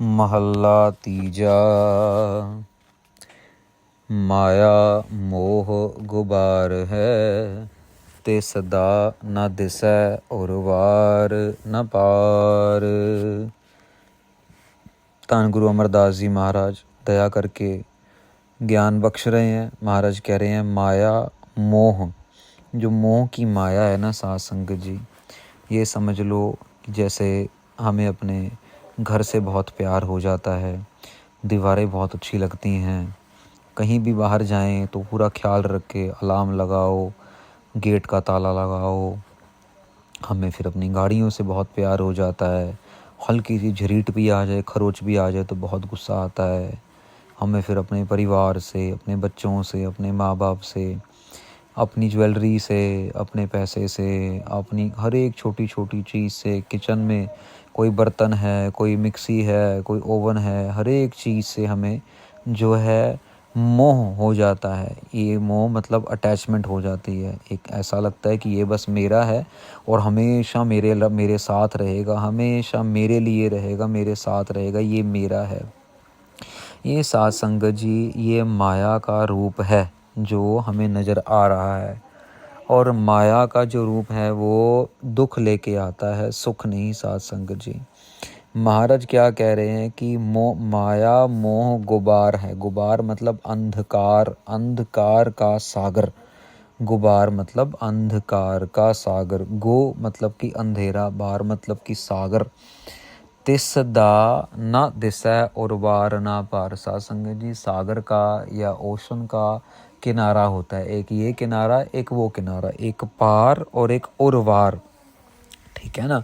महला तीजा। माया मोह गुबार है, ते सदा न दिसै और वार न पार। धन गुरु अमरदास जी महाराज दया करके ज्ञान बख्श रहे हैं। महाराज कह रहे हैं माया मोह, जो मोह की माया है ना साध संगत जी, ये समझ लो कि जैसे हमें अपने घर से बहुत प्यार हो जाता है, दीवारें बहुत अच्छी लगती हैं, कहीं भी बाहर जाएं तो पूरा ख्याल रख के अलार्म लगाओ, गेट का ताला लगाओ। हमें फिर अपनी गाड़ियों से बहुत प्यार हो जाता है, हल्की सी झरीट भी आ जाए, खरोच भी आ जाए तो बहुत गुस्सा आता है। हमें फिर अपने परिवार से, अपने बच्चों से, अपने माँ बाप से, अपनी ज्वेलरी से, अपने पैसे से, अपनी हर एक छोटी छोटी चीज़ से, किचन में कोई बर्तन है, कोई मिक्सी है, कोई ओवन है, हर एक चीज़ से हमें जो है मोह हो जाता है। ये मोह मतलब अटैचमेंट हो जाती है। एक ऐसा लगता है कि ये बस मेरा है और हमेशा मेरे साथ रहेगा, हमेशा मेरे लिए रहेगा, मेरे साथ रहेगा, ये मेरा है। ये साध संगत जी ये माया का रूप है जो हमें नज़र आ रहा है। और माया का जो रूप है वो दुख लेके आता है, सुख नहीं। साध संगत जी महाराज क्या कह रहे हैं कि माया मोह गुबार है। गुबार मतलब अंधकार, अंधकार का सागर। गुबार मतलब अंधकार का सागर। गो मतलब कि अंधेरा, बार मतलब कि सागर। तिस दा न दिसै और वार ना पार। साध संगत जी सागर का या ओशन का किनारा होता है, एक ये किनारा, एक वो किनारा, एक पार और एक उर्वार, ठीक है ना।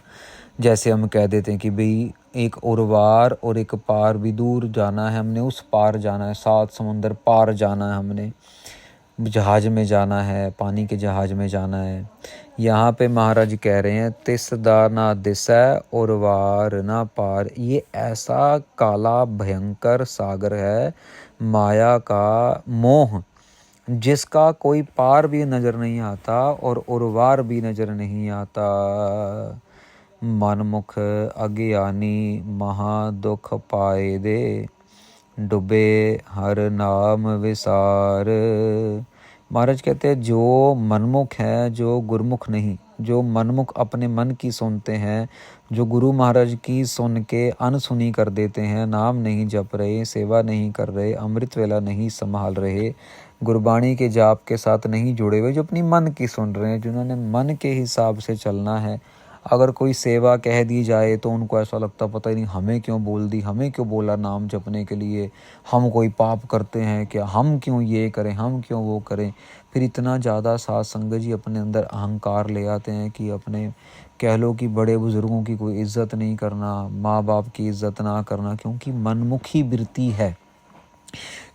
जैसे हम कह देते हैं कि भाई एक उर्वार और एक पार भी दूर जाना है, हमने उस पार जाना है, 7 समुंदर पार जाना है, हमने जहाज में जाना है, पानी के जहाज में जाना है। यहाँ पे महाराज कह रहे हैं तिस दा ना दिसै और वार ना पार। ये ऐसा काला भयंकर सागर है माया का, मोह, जिसका कोई पार भी नज़र नहीं आता और उर्वार भी नज़र नहीं आता। मनमुख अज्ञानी महा दुख पाए दे, डूबे हर नाम विसार। महाराज कहते हैं जो मनमुख है, जो गुरमुख नहीं, जो मनमुख अपने मन की सुनते हैं, जो गुरु महाराज की सुन के अनसुनी कर देते हैं, नाम नहीं जप रहे, सेवा नहीं कर रहे, अमृत वेला नहीं संभाल रहे, गुरबाणी के जाप के साथ नहीं जुड़े हुए, जो अपनी मन की सुन रहे हैं, जिन्होंने मन के हिसाब से चलना है। अगर कोई सेवा कह दी जाए तो उनको ऐसा लगता पता ही नहीं हमें क्यों बोल दी, हमें क्यों बोला नाम जपने के लिए, हम कोई पाप करते हैं क्या, हम क्यों ये करें, हम क्यों वो करें। फिर इतना ज़्यादा साध संगत जी अपने अंदर अहंकार ले आते हैं कि अपने कह लो कि बड़े बुजुर्गों की कोई इज्जत नहीं करना, माँ बाप की इज्जत ना करना, क्योंकि मनमुखी वृत्ति है,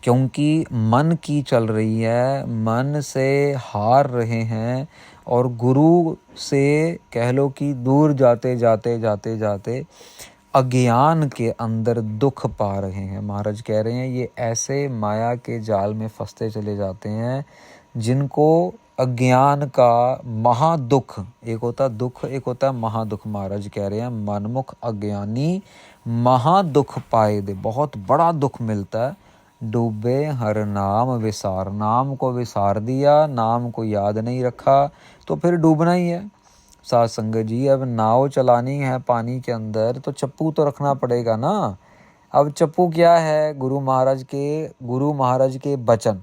क्योंकि मन की चल रही है, मन से हार रहे हैं और गुरु से कह लो कि दूर जाते जाते जाते जाते अज्ञान के अंदर दुख पा रहे हैं। महाराज कह रहे हैं ये ऐसे माया के जाल में फंसते चले जाते हैं जिनको अज्ञान का महादुख, एक होता दुख, एक होता महादुख। महाराज कह रहे हैं मनमुख अज्ञानी महादुख पाए दे, बहुत बड़ा दुख मिलता है। डूबे हर नाम विसार, नाम को विसार दिया, नाम को याद नहीं रखा तो फिर डूबना ही है। साध संगत जी अब नाव चलानी है पानी के अंदर तो चप्पू तो रखना पड़ेगा ना। अब चप्पू क्या है, गुरु महाराज के वचन।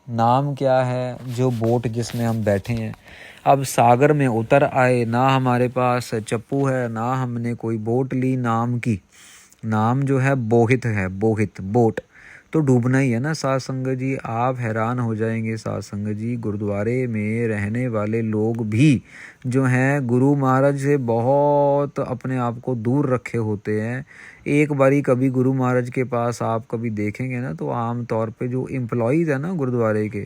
नाम क्या है, जो बोट जिसमें हम बैठे हैं। अब सागर में उतर आए, ना हमारे पास चप्पू है, ना हमने कोई बोट ली नाम की। नाम जो है बोहित है, बोहित बोट, तो डूबना ही है ना। साध संगत जी आप हैरान हो जाएंगे। साध संगत जी गुरुद्वारे में रहने वाले लोग भी जो हैं गुरु महाराज से बहुत अपने आप को दूर रखे होते हैं। एक बारी कभी गुरु महाराज के पास आप कभी देखेंगे ना तो आम तौर पे जो एम्प्लॉयज़ है ना गुरुद्वारे के,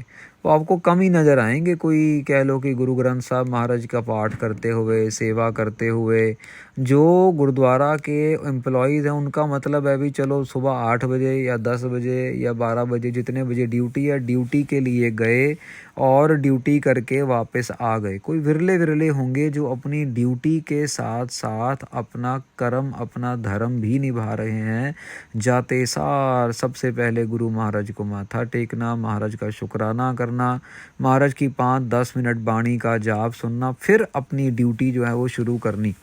वो आपको कम ही नज़र आएंगे। कोई कह लो कि गुरु ग्रंथ साहब महाराज का पाठ करते हुए, सेवा करते हुए। जो गुरुद्वारा के एम्प्लॉयज़ हैं उनका मतलब है भी चलो सुबह 8 बजे या 10 बजे या 12 बजे जितने बजे ड्यूटी है, ड्यूटी के लिए गए और ड्यूटी करके वापस आ गए। कोई विरले विरले होंगे जो अपनी ड्यूटी के साथ साथ अपना कर्म, अपना धर्म भी निभा रहे हैं। जाते सार सबसे पहले गुरु महाराज को माथा टेकना, महाराज का शुक्राना करना, महाराज की 5-10 मिनट बाणी का जाप सुनना, फिर अपनी ड्यूटी जो है वो शुरू करनी।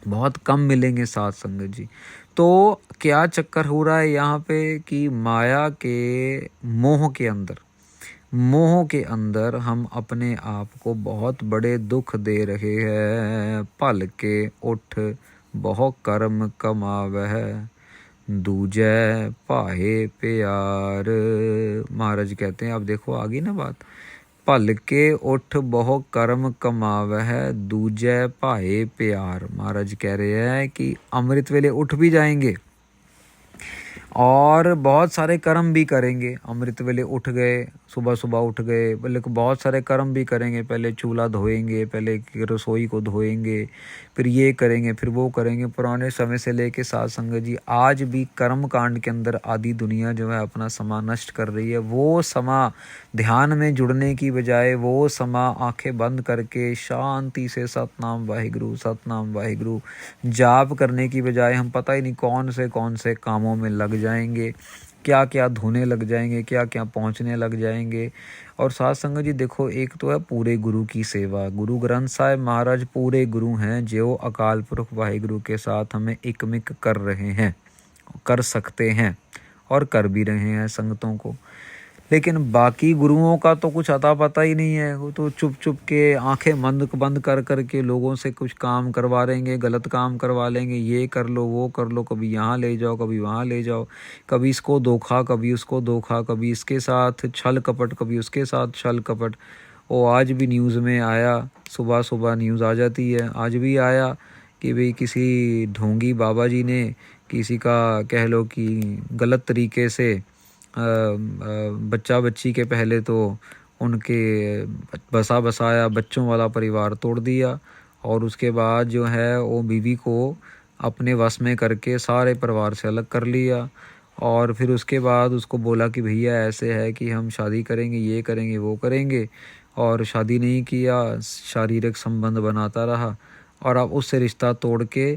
बहुत कम मिलेंगे साथ संगत जी। तो क्या चक्कर हो रहा है यहाँ पे कि माया के मोह के अंदर हम अपने आप को बहुत बड़े दुख दे रहे हैं। पल के उठ बहु कर्म कमावह, दूजै पाहे प्यार। महाराज कहते हैं, अब देखो आगे ना बात, भल के उठ बहु कर्म कमावह, दूजै पाए प्यार। महाराज कह रहे हैं कि अमृत वेले उठ भी जाएंगे और बहुत सारे कर्म भी करेंगे। अमृत वेले उठ गए, सुबह सुबह उठ गए, बोले बहुत सारे कर्म भी करेंगे। पहले चूल्हा धोएंगे, पहले रसोई को धोएंगे, फिर ये करेंगे, फिर वो करेंगे। पुराने समय से लेके साथ संगत जी आज भी कर्म कांड के अंदर आधी दुनिया जो है अपना समा नष्ट कर रही है। वो समा ध्यान में जुड़ने की बजाय, वो समा आंखें बंद करके शांति से सतनाम वाहिगुरु जाप करने की बजाय हम पता ही नहीं कौन से कामों में लग जाएंगे, क्या क्या धोने लग जाएंगे, क्या क्या पहुंचने लग जाएंगे। और साथ संगत जी देखो, एक तो है पूरे गुरु की सेवा। गुरु ग्रंथ साहिब महाराज पूरे गुरु हैं जो अकाल पुरख वाहिगुरु के साथ हमें एकमिक कर रहे हैं, कर सकते हैं और कर भी रहे हैं संगतों को। लेकिन बाकी गुरुओं का तो कुछ अता पता ही नहीं है। वो तो चुप चुप के आंखें बंद कर कर के लोगों से कुछ काम करवा लेंगे, गलत काम करवा लेंगे, ये कर लो वो कर लो, कभी यहाँ ले जाओ कभी वहाँ ले जाओ, कभी इसको धोखा कभी उसको धोखा, कभी इसके साथ छल कपट कभी उसके साथ छल कपट। वो आज भी न्यूज़ में आया, सुबह सुबह न्यूज़ आ जाती है, आज भी आया कि भाई किसी ढोंगी बाबा जी ने किसी का कह लो कि गलत तरीके से बच्चा बच्ची के पहले तो उनके बसाया बच्चों वाला परिवार तोड़ दिया, और उसके बाद जो है वो बीवी को अपने वश में करके सारे परिवार से अलग कर लिया। और फिर उसके बाद उसको बोला कि भैया ऐसे है कि हम शादी करेंगे, ये करेंगे वो करेंगे, और शादी नहीं किया, शारीरिक संबंध बनाता रहा, और अब उससे रिश्ता तोड़ के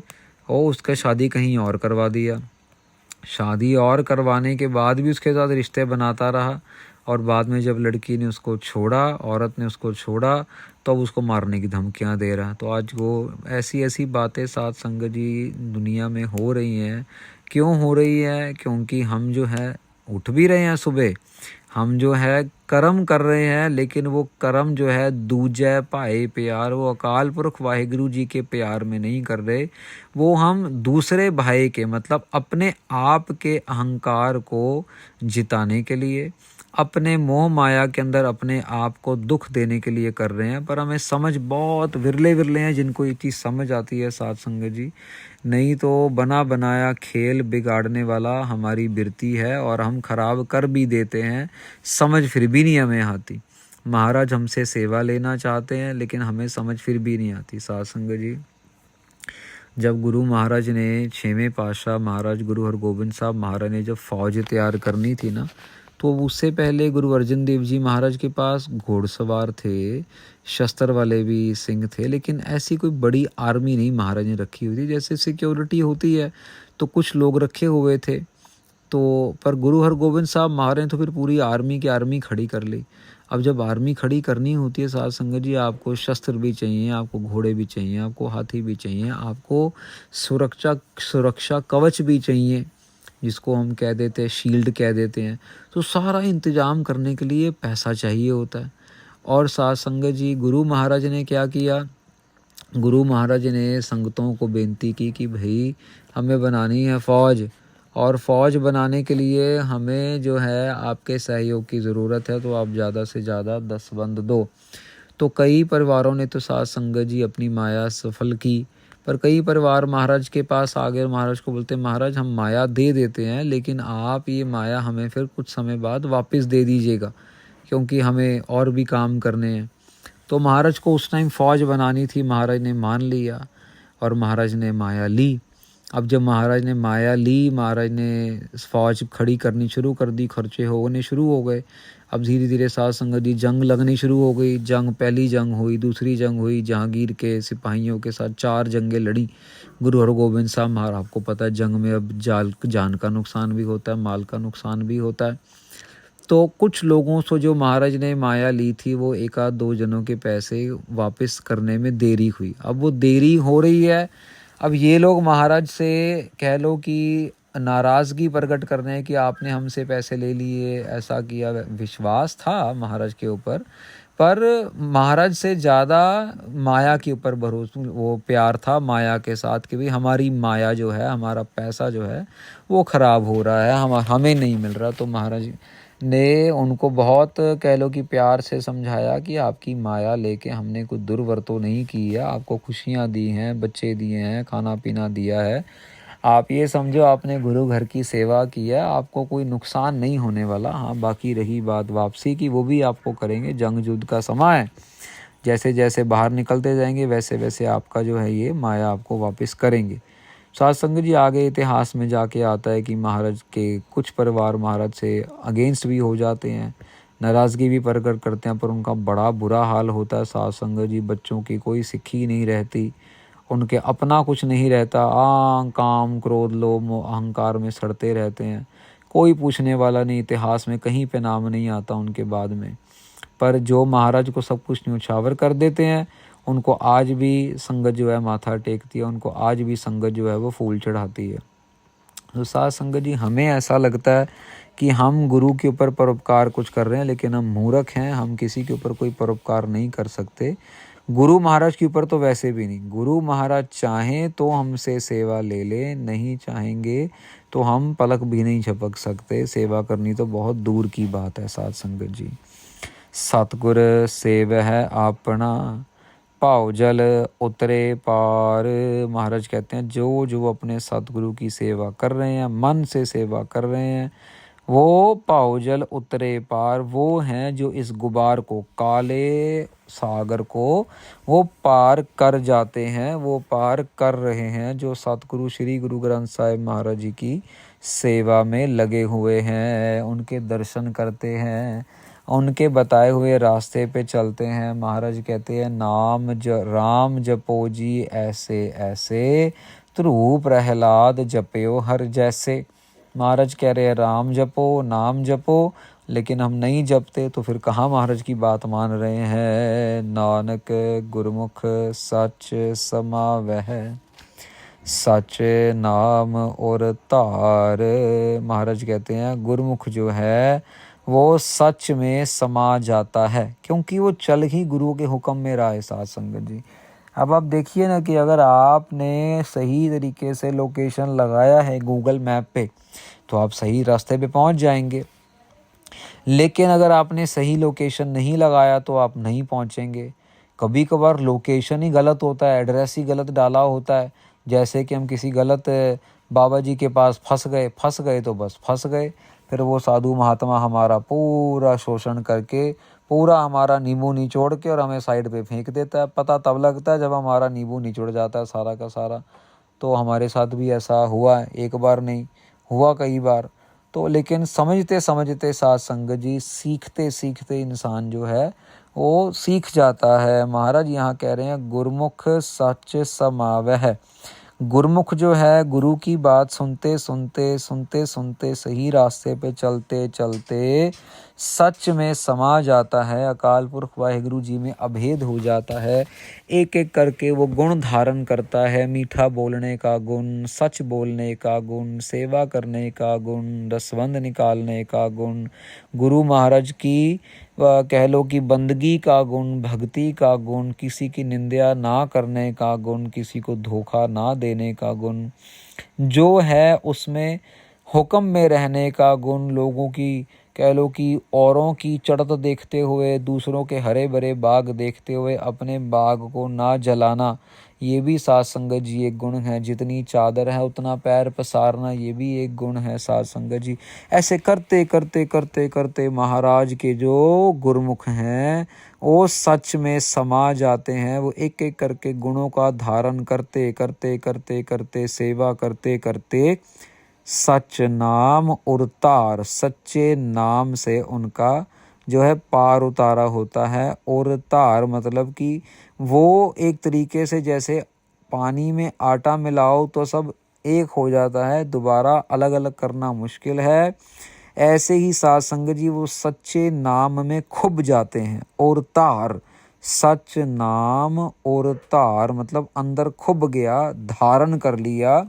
और उसका शादी कहीं और करवा दिया। शादी और करवाने के बाद भी उसके साथ रिश्ते बनाता रहा, और बाद में जब लड़की ने उसको छोड़ा, औरत ने उसको छोड़ा, तो अब उसको मारने की धमकियां दे रहा है। तो आज वो ऐसी बातें साथ संगत जी दुनिया में हो रही हैं। क्यों हो रही है? क्योंकि हम जो है उठ भी रहे हैं सुबह, हम जो है कर्म कर रहे हैं, लेकिन वो कर्म जो है दूजै पाए प्यार, वो अकाल पुरख वाहिगुरु जी के प्यार में नहीं कर रहे, वो हम दूसरे भाई के मतलब अपने आप के अहंकार को जिताने के लिए, अपने मोह माया के अंदर अपने आप को दुख देने के लिए कर रहे हैं। पर हमें समझ बहुत विरले हैं जिनको ये चीज़ समझ आती है साथ संगत जी। नहीं तो बना बनाया खेल बिगाड़ने वाला हमारी बिरती है, और हम खराब कर भी देते हैं, समझ फिर भी नहीं हमें आती। महाराज हमसे सेवा लेना चाहते हैं, लेकिन हमें समझ फिर भी नहीं आती साथ संगत जी। जब गुरु महाराज ने 6वें पातशाह महाराज गुरु हरगोबिंद साहब महाराज ने जब फौज तैयार करनी थी ना, तो उससे पहले गुरु अर्जन देव जी महाराज के पास घोड़सवार थे, शस्त्र वाले भी सिंह थे, लेकिन ऐसी कोई बड़ी आर्मी नहीं महाराज ने रखी हुई थी। जैसे सिक्योरिटी होती है तो कुछ लोग रखे हुए थे, तो पर गुरु हरगोबिंद साहब महाराज ने तो फिर पूरी आर्मी खड़ी कर ली। अब जब आर्मी खड़ी करनी होती है साथ संगत जी, आपको शस्त्र भी चाहिए, आपको घोड़े भी चाहिए, आपको हाथी भी चाहिए, आपको सुरक्षा कवच भी चाहिए, जिसको हम कह देते हैं शील्ड कह देते हैं। तो सारा इंतजाम करने के लिए पैसा चाहिए होता है। और साथ संगत जी गुरु महाराज ने क्या किया, गुरु महाराज ने संगतों को बेनती की कि भाई हमें बनानी है फ़ौज, और फ़ौज बनाने के लिए हमें जो है आपके सहयोग की ज़रूरत है, तो आप ज़्यादा से ज़्यादा 10 बंद दो। तो कई परिवारों ने तो साथ संगत जी अपनी माया सफल की, पर कई परिवार महाराज के पास आ गए, महाराज को बोलते महाराज हम माया दे देते हैं, लेकिन आप ये माया हमें फिर कुछ समय बाद वापस दे दीजिएगा, क्योंकि हमें और भी काम करने हैं। तो महाराज को उस टाइम फ़ौज बनानी थी, महाराज ने मान लिया और महाराज ने माया ली। अब जब महाराज ने माया ली, महाराज ने फौज खड़ी करनी शुरू कर दी, खर्चे होने शुरू हो गए। अब धीरे धीरे साध संगत जी जंग लगनी शुरू हो गई। पहली जंग हुई, दूसरी जंग हुई, जहांगीर के सिपाहियों के साथ 4 जंगें लड़ी गुरु हरगोबिंद साहब महाराज। आपको पता है जंग में अब जान का नुकसान भी होता है, माल का नुकसान भी होता है। तो कुछ लोगों से जो महाराज ने माया ली थी, वो 1 आध 2 जनों के पैसे वापस करने में देरी हुई। अब वो देरी हो रही है। अब ये लोग महाराज से कह लो कि नाराज़गी प्रकट कर रहे हैं कि आपने हमसे पैसे ले लिए, ऐसा किया। विश्वास था महाराज के ऊपर, पर महाराज से ज़्यादा माया के ऊपर भरोसा, वो प्यार था माया के साथ कि भाई हमारी माया जो है, हमारा पैसा जो है वो ख़राब हो रहा है, हमें नहीं मिल रहा। तो महाराज ने उनको बहुत कह लो कि प्यार से समझाया कि आपकी माया लेके हमने कुछ दुर्वर्तो नहीं की है, आपको खुशियाँ दी हैं, बच्चे दिए हैं, खाना पीना दिया है। आप ये समझो आपने गुरु घर की सेवा की है, आपको कोई नुकसान नहीं होने वाला। हाँ, बाकी रही बात वापसी की, वो भी आपको करेंगे। जंग युद्ध का समय है, जैसे जैसे बाहर निकलते जाएंगे वैसे वैसे आपका जो है ये माया आपको वापस करेंगे। साध संगत जी, आगे इतिहास में जाके आता है कि महाराज के कुछ परिवार महाराज से अगेंस्ट भी हो जाते हैं, नाराज़गी भी प्रकट करते हैं, पर उनका बड़ा बुरा हाल होता है। साध संगत जी, बच्चों की कोई सिक्खी नहीं रहती, उनके अपना कुछ नहीं रहता, काम क्रोध लोभ मोह अहंकार में सड़ते रहते हैं। कोई पूछने वाला नहीं, इतिहास में कहीं पे नाम नहीं आता उनके बाद में। पर जो महाराज को सब कुछ न्यौछावर कर देते हैं, उनको आज भी संगत जो है माथा टेकती है, उनको आज भी संगत जो है वो फूल चढ़ाती है। तो साध संगत जी, हमें ऐसा लगता है कि हम गुरु के ऊपर परोपकार कुछ कर रहे हैं, लेकिन हम मूर्ख हैं, हम किसी के ऊपर कोई परोपकार नहीं कर सकते। गुरु महाराज के ऊपर तो वैसे भी नहीं। गुरु महाराज चाहें तो हमसे सेवा ले ले, नहीं चाहेंगे तो हम पलक भी नहीं झपक सकते। सेवा करनी तो बहुत दूर की बात है साध संगत जी। सतगुर सेव है आपना, भाव जल उतरे पार। महाराज कहते हैं जो जो अपने सतगुरु की सेवा कर रहे हैं, मन से सेवा कर रहे हैं, वो भाव जल उतरे पार। वो हैं जो इस गुबार को, काले सागर को वो पार कर जाते हैं, वो पार कर रहे हैं जो सतगुरु श्री गुरु ग्रंथ साहिब महाराज जी की सेवा में लगे हुए हैं, उनके दर्शन करते हैं, उनके बताए हुए रास्ते पे चलते हैं। महाराज कहते हैं राम जपो जी ऐसे ऐसे, ध्रुव प्रहलाद जपयो हर जैसे। महाराज कह रहे हैं राम जपो, नाम जपो, लेकिन हम नहीं जपते तो फिर कहाँ महाराज की बात मान रहे हैं। नानक गुरमुख सच समावह, सच नाम और तार। महाराज कहते हैं गुरुमुख जो है वो सच में समा जाता है, क्योंकि वो चल ही गुरु के हुक्म में रहा है। साध संगत जी, अब आप देखिए ना कि अगर आपने सही तरीके से लोकेशन लगाया है गूगल मैप पे, तो आप सही रास्ते पे पहुंच जाएंगे। लेकिन अगर आपने सही लोकेशन नहीं लगाया तो आप नहीं पहुंचेंगे। कभी कभार लोकेशन ही गलत होता है, एड्रेस ही गलत डाला होता है। जैसे कि हम किसी गलत बाबा जी के पास फंस गए तो बस फंस गए। फिर वो साधु महात्मा हमारा पूरा शोषण करके, पूरा हमारा नींबू निचोड़ के और हमें साइड पे फेंक देता है। पता तब लगता है जब हमारा नींबू निचोड़ जाता है सारा का सारा। तो हमारे साथ भी ऐसा हुआ है, एक बार नहीं हुआ कई बार। तो लेकिन समझते समझते साध संगत जी, सीखते सीखते इंसान जो है वो सीख जाता है। महाराज यहाँ कह रहे हैं गुरमुख सच समावह। गुरमुख जो है गुरु की बात सुनते सुनते सही रास्ते पे चलते चलते सच में समा जाता है, अकाल पुरख वाहिगुरु जी में अभेद हो जाता है। एक एक करके वो गुण धारण करता है। मीठा बोलने का गुण, सच बोलने का गुण, सेवा करने का गुण, रसवंद निकालने का गुण, गुरु महाराज की कह लो कि बंदगी का गुण, भक्ति का गुण, किसी की निंदा ना करने का गुण, किसी को धोखा ना देने का गुण जो है, उसमें हुक्म में रहने का गुण, लोगों की कह लो कि औरों की चढ़त देखते हुए, दूसरों के हरे भरे बाग देखते हुए अपने बाग को ना जलाना, ये भी साध संगत जी एक गुण है। जितनी चादर है उतना पैर पसारना, ये भी एक गुण है साध संगत जी। ऐसे करते करते करते करते महाराज के जो गुरुमुख हैं वो सच में समा जाते हैं। वो एक एक करके गुणों का धारण करते करते करते करते सेवा करते करते सच नाम उरतार, सच्चे नाम से उनका जो है पार उतारा होता है। उरतार मतलब कि वो एक तरीके से जैसे पानी में आटा मिलाओ तो सब एक हो जाता है, दोबारा अलग अलग करना मुश्किल है। ऐसे ही साध संगत जी वो सच्चे नाम में खुब जाते हैं। और तार, सच नाम और तार मतलब अंदर खुब गया, धारण कर लिया,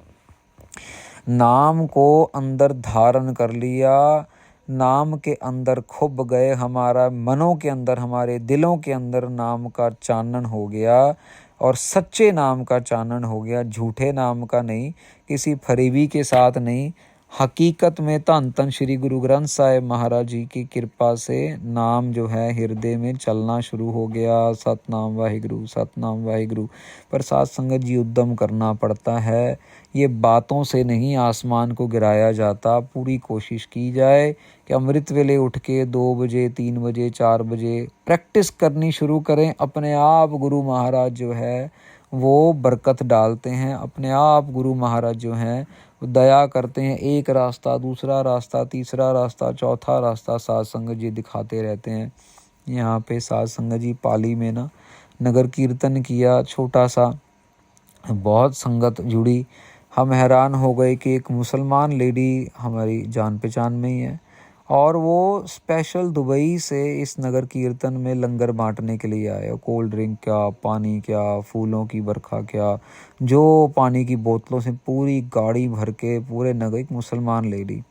नाम को अंदर धारण कर लिया, नाम के अंदर खुब गए, हमारा मनों के अंदर, हमारे दिलों के अंदर नाम का चानन हो गया। और सच्चे नाम का चानन हो गया, झूठे नाम का नहीं, किसी फरेबी के साथ नहीं। हकीकत में धन धन श्री गुरु ग्रंथ साहिब महाराज जी की कृपा से नाम जो है हृदय में चलना शुरू हो गया। सतनाम वाहिगुरु, सतनाम वाहिगुरु। पर साध संगत जी उद्यम करना पड़ता है, ये बातों से नहीं आसमान को गिराया जाता। पूरी कोशिश की जाए कि अमृत वेले उठ के 2 बजे 3 बजे 4 बजे प्रैक्टिस करनी शुरू करें। अपने आप गुरु महाराज जो है वो बरकत डालते हैं, अपने आप गुरु महाराज जो हैं दया करते हैं। एक रास्ता, दूसरा रास्ता, तीसरा रास्ता, चौथा रास्ता साध संगत जी दिखाते रहते हैं। यहाँ पे साध संगत जी पाली में ना नगर कीर्तन किया छोटा सा, बहुत संगत जुड़ी। हम हैरान हो गए कि एक मुसलमान लेडी हमारी जान पहचान में ही है और वो स्पेशल दुबई से इस नगर कीर्तन में लंगर बांटने के लिए आए। कोल्ड ड्रिंक क्या, पानी क्या, फूलों की बरखा क्या, जो पानी की बोतलों से पूरी गाड़ी भर के पूरे नगर, एक मुसलमान लेडी,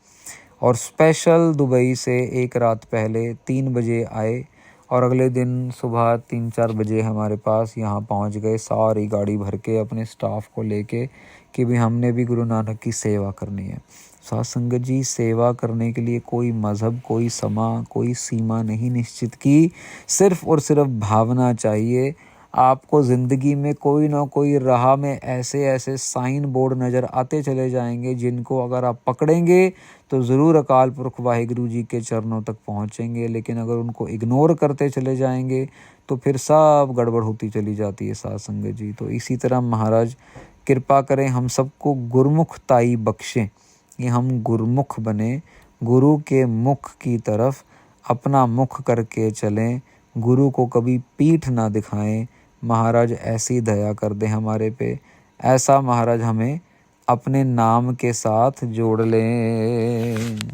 और स्पेशल दुबई से एक रात पहले 3 बजे आए और अगले दिन सुबह 3-4 बजे हमारे पास यहाँ पहुँच गए, सारी गाड़ी भर के अपने स्टाफ को लेके कि भी हमने भी गुरु नानक की सेवा करनी है। साध संगत जी सेवा करने के लिए कोई मज़हब, कोई समा, कोई सीमा नहीं निश्चित की, सिर्फ और सिर्फ भावना चाहिए। आपको ज़िंदगी में कोई ना कोई राह में ऐसे ऐसे साइन बोर्ड नज़र आते चले जाएंगे जिनको अगर आप पकड़ेंगे तो ज़रूर अकाल पुरख वाहिगुरु जी के चरणों तक पहुँचेंगे। लेकिन अगर उनको इग्नोर करते चले जाएंगे तो फिर सब गड़बड़ होती चली जाती है साध संगत जी। तो इसी तरह महाराज कृपा करें, हम सबको गुरुमुखताई बख्शें कि हम गुरुमुख बने, गुरु के मुख की तरफ अपना मुख करके चलें, गुरु को कभी पीठ ना दिखाएं। महाराज ऐसी दया कर दें हमारे पे, ऐसा महाराज हमें अपने नाम के साथ जोड़ लें।